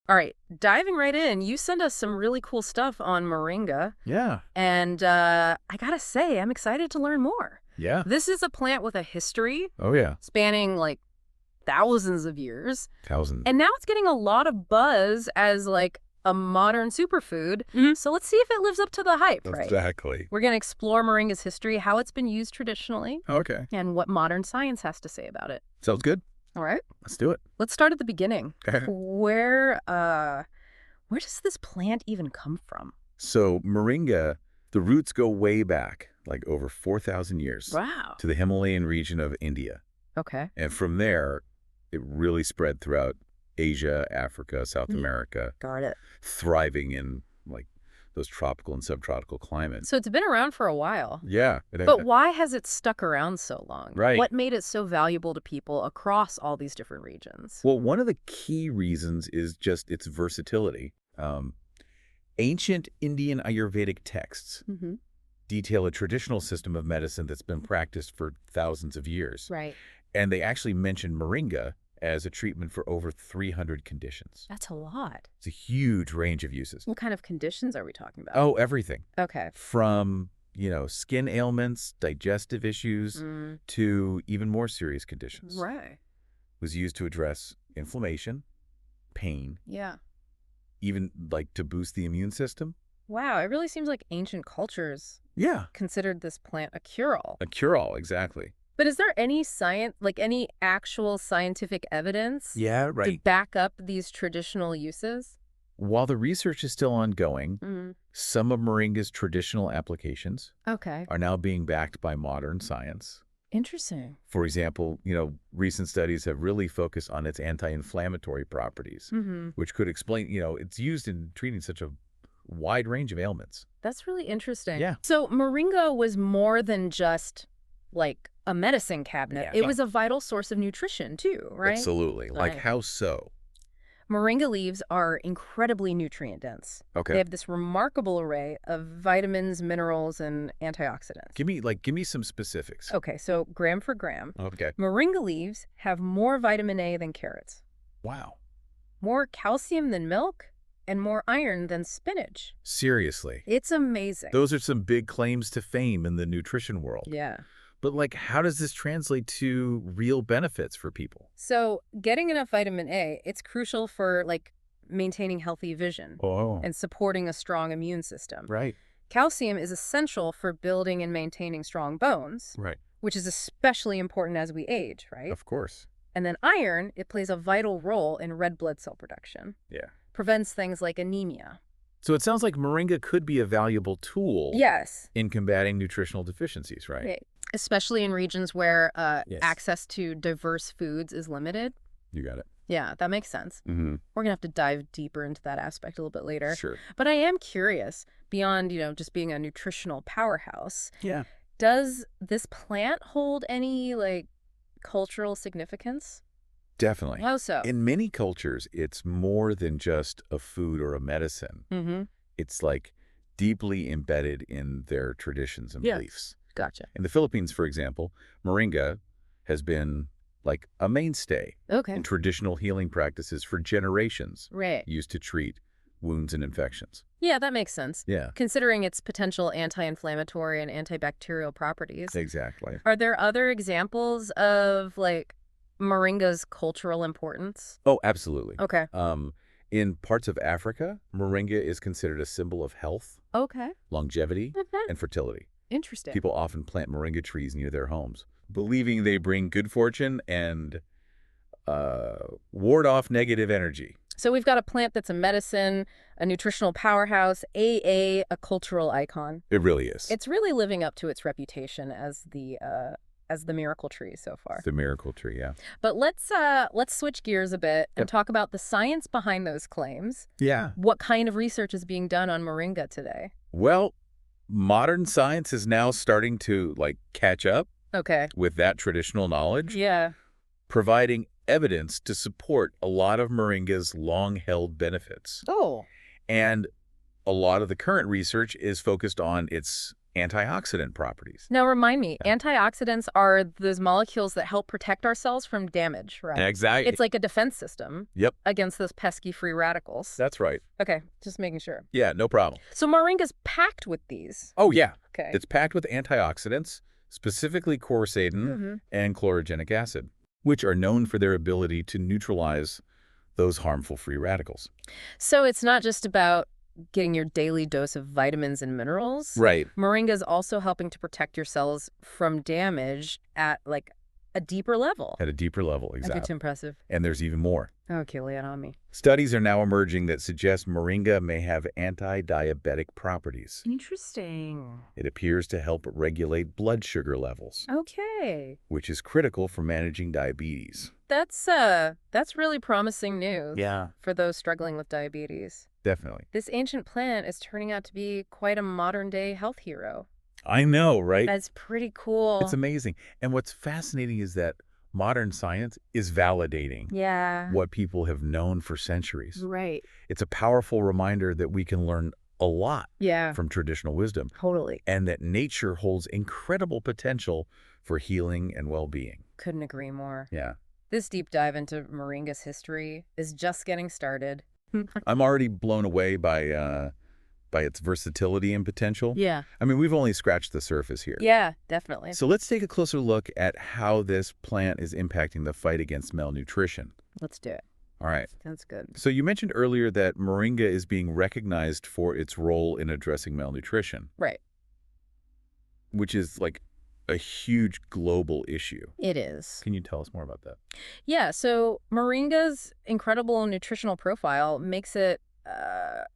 All right, diving right in, you send us some really cool stuff on moringa. Yeah. And I gotta say, I'm excited to learn more. Yeah. This is a plant with a history Oh, yeah. spanning like thousands of years. Thousands. And now it's getting a lot of buzz as like a modern superfood. So let's see if it lives up to the hype, right? Exactly. We're going to explore moringa's history, how it's been used traditionally, Okay. and what modern science has to say about it. Sounds good. All right. Let's do it. Let's start at the beginning. Okay. Where does this plant even come from? So moringa, the roots go way back, like over 4,000 years. Wow. To the Himalayan region of India. Okay. And from there, it really spread throughout Asia, Africa, South America, Got it. thriving in like those tropical and subtropical climates. So it's been around for a while. Yeah. But why has it stuck around so long? Right. What made it so valuable to people across all these different regions? Well, one of the key reasons is just its versatility. Ancient Indian Ayurvedic texts detail a traditional system of medicine that's been practiced for thousands of years. Right. And they actually mention moringa as a treatment for over 300 conditions. That's a lot. It's a huge range of uses. What kind of conditions are we talking about? Oh, everything. Okay. From, skin ailments, digestive issues, to even more serious conditions. Right. It was used to address inflammation, pain, Yeah. even like to boost the immune system. Wow, it really seems like ancient cultures Yeah. considered this plant a cure-all. A cure-all, exactly. But is there any any actual scientific evidence Yeah, to back up these traditional uses? While the research is still ongoing, some of moringa's traditional applications Okay. are now being backed by modern science. Interesting. For example, recent studies have really focused on its anti-inflammatory properties, which could explain, it's used in treating such a wide range of ailments. That's really interesting. Yeah. So moringa was more than just like a medicine cabinet. Yeah. It was a vital source of nutrition too, right? Absolutely. Like Right. how so? Moringa leaves are incredibly nutrient dense. Okay. They have this remarkable array of vitamins, minerals, and antioxidants. Give me some specifics. Okay, so gram for gram, Okay. moringa leaves have more vitamin A than carrots, Wow. more calcium than milk, and more iron than spinach. Seriously. It's amazing. Those are some big claims to fame in the nutrition world. Yeah. But how does this translate to real benefits for people? So getting enough vitamin A, it's crucial for maintaining healthy vision Oh. and supporting a strong immune system. Right. Calcium is essential for building and maintaining strong bones, Right. which is especially important as we age, right? Of course. And then iron, it plays a vital role in red blood cell production. Yeah. Prevents things like anemia. So it sounds like moringa could be a valuable tool Yes. in combating nutritional deficiencies, right? Right. Especially in regions where Yes. access to diverse foods is limited. You got it. Yeah, that makes sense. Mm-hmm. We're going to have to dive deeper into that aspect a little bit later. Sure. But I am curious, beyond, just being a nutritional powerhouse, Yeah. does this plant hold any, cultural significance? Definitely. How so? In many cultures, it's more than just a food or a medicine. Mm-hmm. It's deeply embedded in their traditions and Yeah. beliefs. Gotcha. In the Philippines, for example, moringa has been a mainstay Okay. in traditional healing practices for generations, Right. used to treat wounds and infections. Yeah, that makes sense. Yeah, Considering its potential anti-inflammatory and antibacterial properties. exactly. Are there other examples of, moringa's cultural importance? Oh, absolutely. Okay. In parts of Africa, moringa is considered a symbol of health, Okay. longevity, and fertility. Interesting. People often plant moringa trees near their homes, believing they bring good fortune and ward off negative energy. So we've got a plant that's a medicine, a nutritional powerhouse, a cultural icon. It really is. It's really living up to its reputation as the miracle tree so far. the miracle tree, yeah. But let's switch gears a bit and Yep. talk about the science behind those claims. Yeah. What kind of research is being done on moringa today? Well, modern science is now starting to catch up Okay. with that traditional knowledge, Yeah. providing evidence to support a lot of moringa's long-held benefits. Oh. And a lot of the current research is focused on its antioxidant properties. Now, remind me, antioxidants are those molecules that help protect our cells from damage, right? Exactly. It's like a defense system against those pesky free radicals. That's right. Okay, just making sure. Yeah, no problem. So moringa's packed with these. Oh, yeah. Okay. It's packed with antioxidants, specifically quercetin and chlorogenic acid, which are known for their ability to neutralize those harmful free radicals. So it's not just about getting your daily dose of vitamins and minerals. Right. Moringa is also helping to protect your cells from damage at like a deeper level. At a deeper level, exactly. Okay, too impressive. And there's even more. Okay, lay it on me. Studies are now emerging that suggest moringa may have anti-diabetic properties. Interesting. It appears to help regulate blood sugar levels, Okay. which is critical for managing diabetes. That's really promising news. Yeah. For those struggling with diabetes. Definitely. This ancient plant is turning out to be quite a modern-day health hero. I know, right? That's pretty cool. It's amazing. And what's fascinating is that modern science is validating what people have known for centuries. Right. It's a powerful reminder that we can learn a lot from traditional wisdom. Totally. And that nature holds incredible potential for healing and well-being. Couldn't agree more. Yeah. This deep dive into moringa's history is just getting started. I'm already blown away by its versatility and potential. Yeah. I mean, we've only scratched the surface here. Yeah, definitely. So let's take a closer look at how this plant is impacting the fight against malnutrition. Let's do it. All right. Sounds good. So you mentioned earlier that moringa is being recognized for its role in addressing malnutrition. Right. Which is like a huge global issue. It is. Can you tell us more about that? Yeah, so moringa's incredible nutritional profile makes it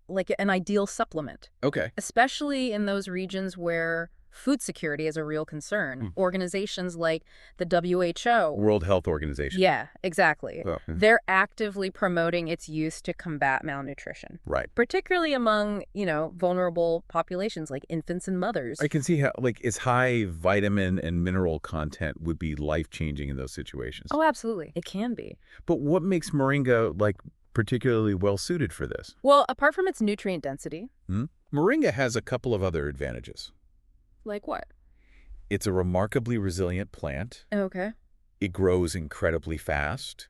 like an ideal supplement. Okay. Especially in those regions where food security is a real concern. Organizations like the WHO. World Health Organization. Yeah, exactly. Oh. They're actively promoting its use to combat malnutrition. Right. Particularly among, vulnerable populations like infants and mothers. I can see how, its high vitamin and mineral content would be life-changing in those situations. Oh, absolutely. It can be. But what makes moringa, particularly well-suited for this? Well, apart from its nutrient density. Moringa has a couple of other advantages. Like what? It's a remarkably resilient plant. Okay. It grows incredibly fast,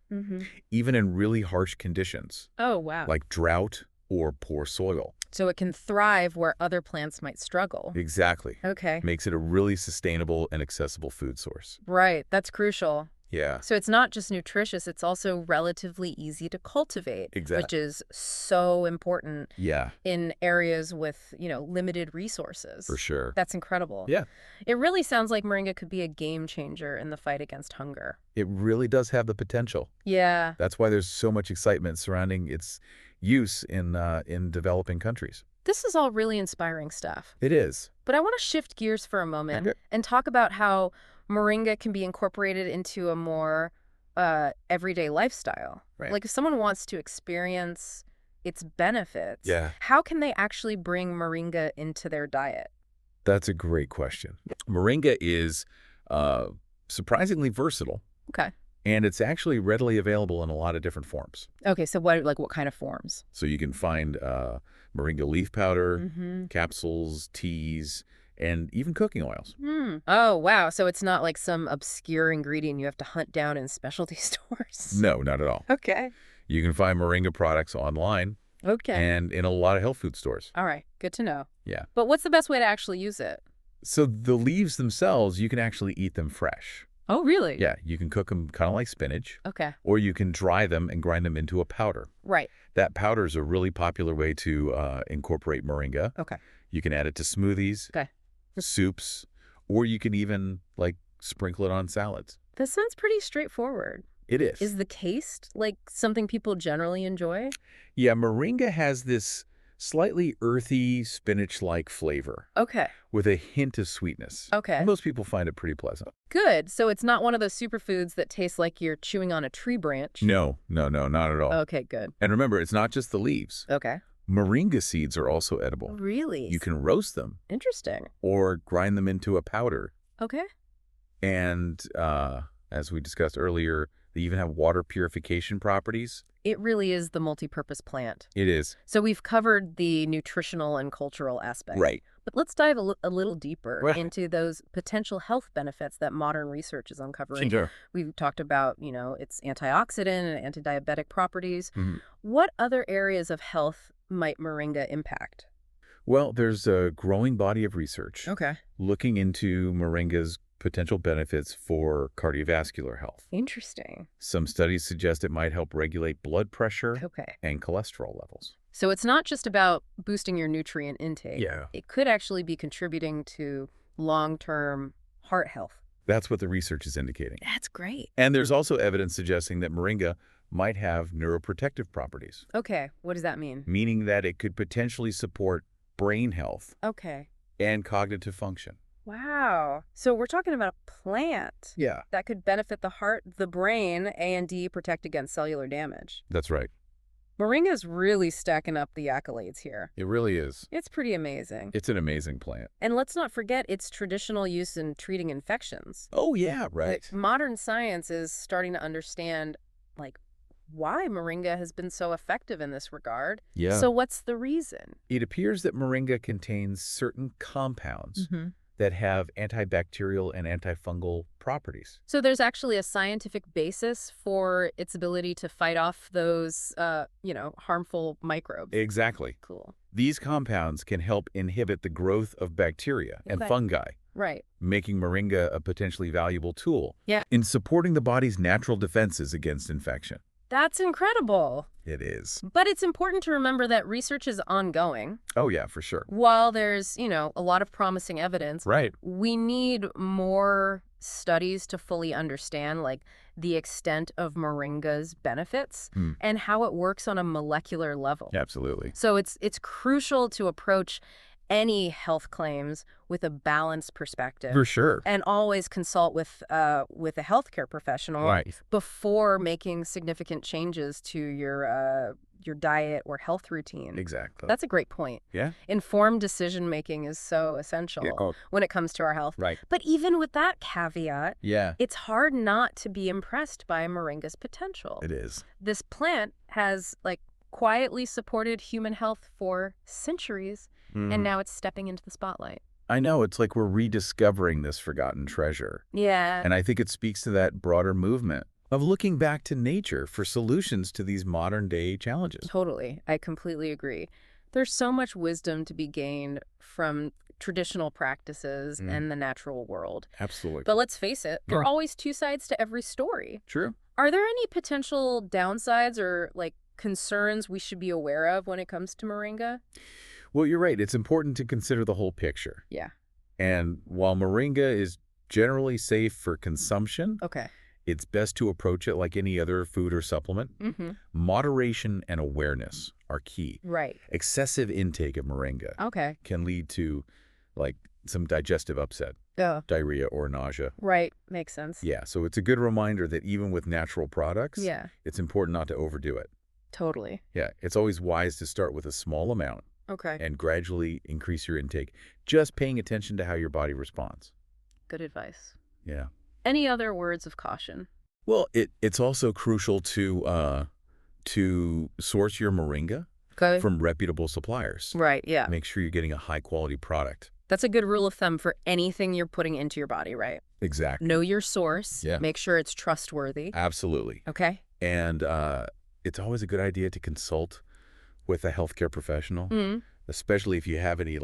even in really harsh conditions. Oh, wow. Like drought or poor soil. So it can thrive where other plants might struggle. Exactly. Okay. Makes it a really sustainable and accessible food source. Right. That's crucial. Yeah. So it's not just nutritious, it's also relatively easy to cultivate. Exactly. Which is so important in areas with, limited resources. For sure. That's incredible. Yeah. It really sounds like moringa could be a game changer in the fight against hunger. It really does have the potential. Yeah. That's why there's so much excitement surrounding its use in developing countries. This is all really inspiring stuff. It is. But I want to shift gears for a moment and talk about how moringa can be incorporated into a more everyday lifestyle. Right. Like if someone wants to experience its benefits, how can they actually bring moringa into their diet? That's a great question. Moringa is surprisingly versatile. Okay. And it's actually readily available in a lot of different forms. Okay, so what kind of forms? So you can find moringa leaf powder, capsules, teas, and even cooking oils. Oh, wow. So it's not like some obscure ingredient you have to hunt down in specialty stores. No, not at all. Okay. You can find moringa products online. Okay. And in a lot of health food stores. All right. Good to know. Yeah. But what's the best way to actually use it? So the leaves themselves, you can actually eat them fresh. Oh, really? Yeah. You can cook them kind of like spinach. Okay. Or you can dry them and grind them into a powder. Right. That powder is a really popular way to incorporate moringa. Okay. You can add it to smoothies. Okay. Soups, or you can even sprinkle it on salads. That sounds pretty straightforward. It is. Is the taste something people generally enjoy? Yeah, moringa has this slightly earthy spinach-like flavor. Okay. With a hint of sweetness. Okay. Most people find it pretty pleasant. Good. So it's not one of those superfoods that tastes like you're chewing on a tree branch. No, not at all. Okay, good. And remember, it's not just the leaves. Okay. Moringa seeds are also edible. Really? You can roast them. Interesting. Or grind them into a powder. Okay. And as we discussed earlier, they even have water purification properties. It really is the multi-purpose plant. It is. So we've covered the nutritional and cultural aspect. Right. But let's dive a little deeper Well, into those potential health benefits that modern research is uncovering. sure. We've talked about, its antioxidant and anti-diabetic properties. Mhm. What other areas of health might moringa impact? Well, there's a growing body of research Okay. looking into moringa's potential benefits for cardiovascular health. Interesting. Some studies suggest it might help regulate blood pressure Okay. and cholesterol levels. So it's not just about boosting your nutrient intake. Yeah. It could actually be contributing to long-term heart health. That's what the research is indicating. That's great. And there's also evidence suggesting that moringa might have neuroprotective properties, Okay. What does that mean? meaning that it could potentially support brain health Okay. and cognitive function. Wow. So we're talking about a plant Yeah. that could benefit the heart, the brain, and protect against cellular damage. That's right. Moringa's really stacking up the accolades here. It really is. It's pretty amazing. It's an amazing plant. And let's not forget its traditional use in treating infections. Oh, yeah, right. Like, modern science is starting to understand, why moringa has been so effective in this regard. Yeah. So what's the reason? It appears that moringa contains certain compounds that have antibacterial and antifungal properties. So there's actually a scientific basis for its ability to fight off those, harmful microbes. Exactly. Cool. These compounds can help inhibit the growth of bacteria and Okay. fungi, Right. making moringa a potentially valuable tool Yeah. in supporting the body's natural defenses against infection. That's incredible. It is. But it's important to remember that research is ongoing. Oh, yeah, for sure. While there's, a lot of promising evidence, Right. we need more studies to fully understand, the extent of moringa's benefits and how it works on a molecular level. Absolutely. So it's crucial to approach any health claims with a balanced perspective. For sure. And always consult with a healthcare professional Right. before making significant changes to your diet or health routine. Exactly. That's a great point. Yeah. Informed decision-making is so essential when it comes to our health. Right. But even with that caveat, Yeah. it's hard not to be impressed by moringa's potential. It is. This plant has, quietly supported human health for centuries, and now it's stepping into the spotlight. I know. It's like we're rediscovering this forgotten treasure. Yeah. And I think it speaks to that broader movement of looking back to nature for solutions to these modern-day challenges. Totally. I completely agree. There's so much wisdom to be gained from traditional practices and the natural world. Absolutely. But let's face it, there are always two sides to every story. True. Are there any potential downsides or, concerns we should be aware of when it comes to moringa? Well, you're right. It's important to consider the whole picture. Yeah. And while moringa is generally safe for consumption, Okay. it's best to approach it like any other food or supplement. Moderation and awareness are key. Right. Excessive intake of moringa Okay. can lead to, some digestive upset, Oh, diarrhea, or nausea. right. Makes sense. Yeah, so it's a good reminder that even with natural products, Yeah. it's important not to overdo it. Totally. Yeah, it's always wise to start with a small amount Okay. and gradually increase your intake, just paying attention to how your body responds. Good advice. Yeah. Any other words of caution? Well, it's also crucial to source your moringa Okay. from reputable suppliers. Right. Yeah. Make sure you're getting a high-quality product. That's a good rule of thumb for anything you're putting into your body, right? Exactly. Know your source. Yeah. Make sure it's trustworthy. Absolutely. Okay. And it's always a good idea to consult with a healthcare professional, especially if you have any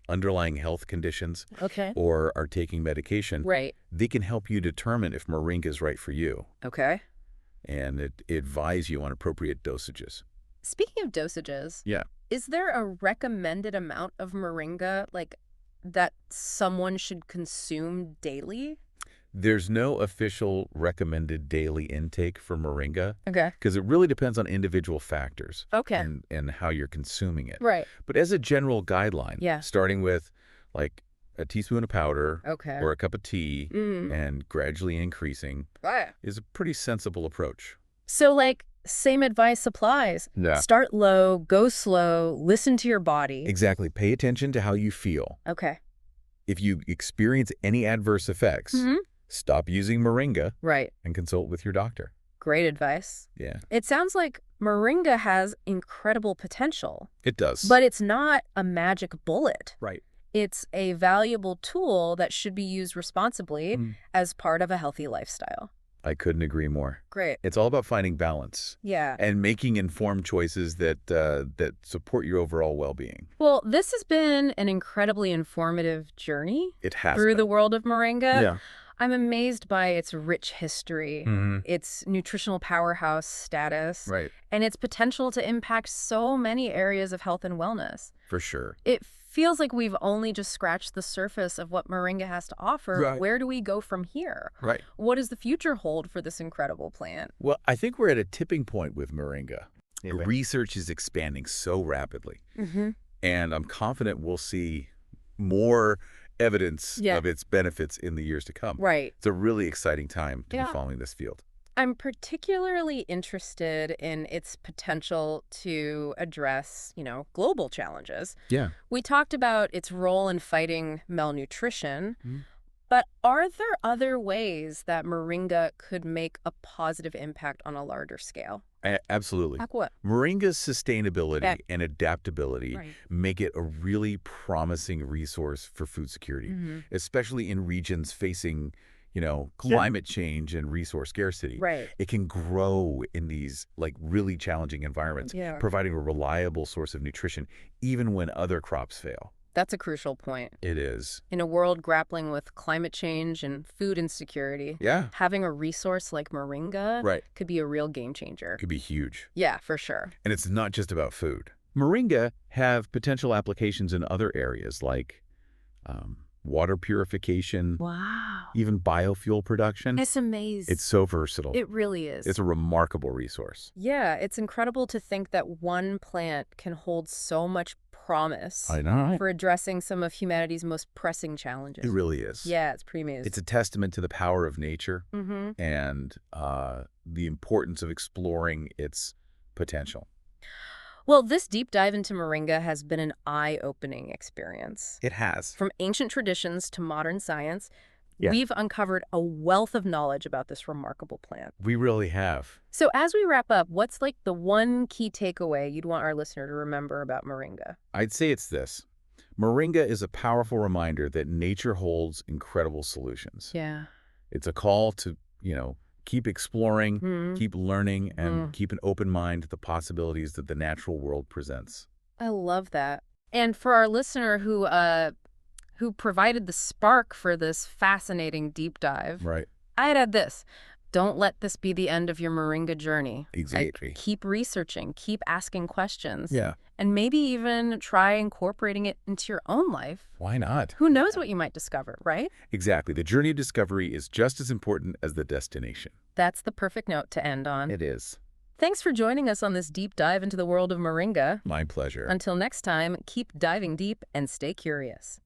underlying health conditions Okay. or are taking medication. Right. They can help you determine if moringa is right for you Okay. and advise you on appropriate dosages. Speaking of dosages, Yeah. is there a recommended amount of moringa, that someone should consume daily? There's no official recommended daily intake for moringa Okay. because it really depends on individual factors Okay. and how you're consuming it. Right. But as a general guideline, Yeah. starting with a teaspoon of powder Okay. or a cup of tea and gradually increasing Right. is a pretty sensible approach. So, same advice applies. Yeah. Start low, go slow, listen to your body. Exactly. Pay attention to how you feel. Okay. If you experience any adverse effects, stop using moringa Right. and consult with your doctor. Great advice. Yeah, It sounds like moringa has incredible potential, it does. but it's not a magic bullet. Right. It's a valuable tool that should be used responsibly as part of a healthy lifestyle. I couldn't agree more. Great. It's all about finding balance. Yeah. And making informed choices that support your overall well-being. Well, this has been an incredibly informative journey It has through been. the world of moringa. Yeah. I'm amazed by its rich history, its nutritional powerhouse status, Right. and its potential to impact so many areas of health and wellness. For sure. It feels like we've only just scratched the surface of what moringa has to offer. Right. Where do we go from here? Right. What does the future hold for this incredible plant? Well, I think we're at a tipping point with moringa. Research is expanding so rapidly. And I'm confident we'll see more evidence of its benefits in the years to come. Right. It's a really exciting time to be following this field. I'm particularly interested in its potential to address, global challenges. Yeah. We talked about its role in fighting malnutrition, but are there other ways that moringa could make a positive impact on a larger scale? Absolutely. Like what? Moringa's sustainability and adaptability Right. make it a really promising resource for food security, especially in regions facing climate change and resource scarcity. Right. It can grow in these really challenging environments, providing a reliable source of nutrition even when other crops fail. That's a crucial point. It is. In a world grappling with climate change and food insecurity, having a resource like moringa could be a real game changer. Could be huge. Yeah, for sure. And it's not just about food. Moringa have potential applications in other areas like water purification. Wow. Even biofuel production. It's amazing. It's so versatile. It really is. It's a remarkable resource. Yeah, it's incredible to think that one plant can hold so much promise for addressing some of humanity's most pressing challenges. It really is. Yeah, it's pretty amazing. It's a testament to the power of nature and the importance of exploring its potential. Well, this deep dive into moringa has been an eye-opening experience. It has. From ancient traditions to modern science, we've uncovered a wealth of knowledge about this remarkable plant. We really have. So as we wrap up, what's the one key takeaway you'd want our listener to remember about moringa? I'd say it's this. Moringa is a powerful reminder that nature holds incredible solutions. Yeah. It's a call to, keep exploring, keep learning, and keep an open mind to the possibilities that the natural world presents. I love that. And for our listener who provided the spark for this fascinating deep dive, I'd add this. Don't let this be the end of your moringa journey. Exactly. Keep researching, keep asking questions. Yeah. And maybe even try incorporating it into your own life. Why not? Who knows what you might discover, right? Exactly. The journey of discovery is just as important as the destination. That's the perfect note to end on. It is. Thanks for joining us on this deep dive into the world of moringa. My pleasure. Until next time, keep diving deep and stay curious.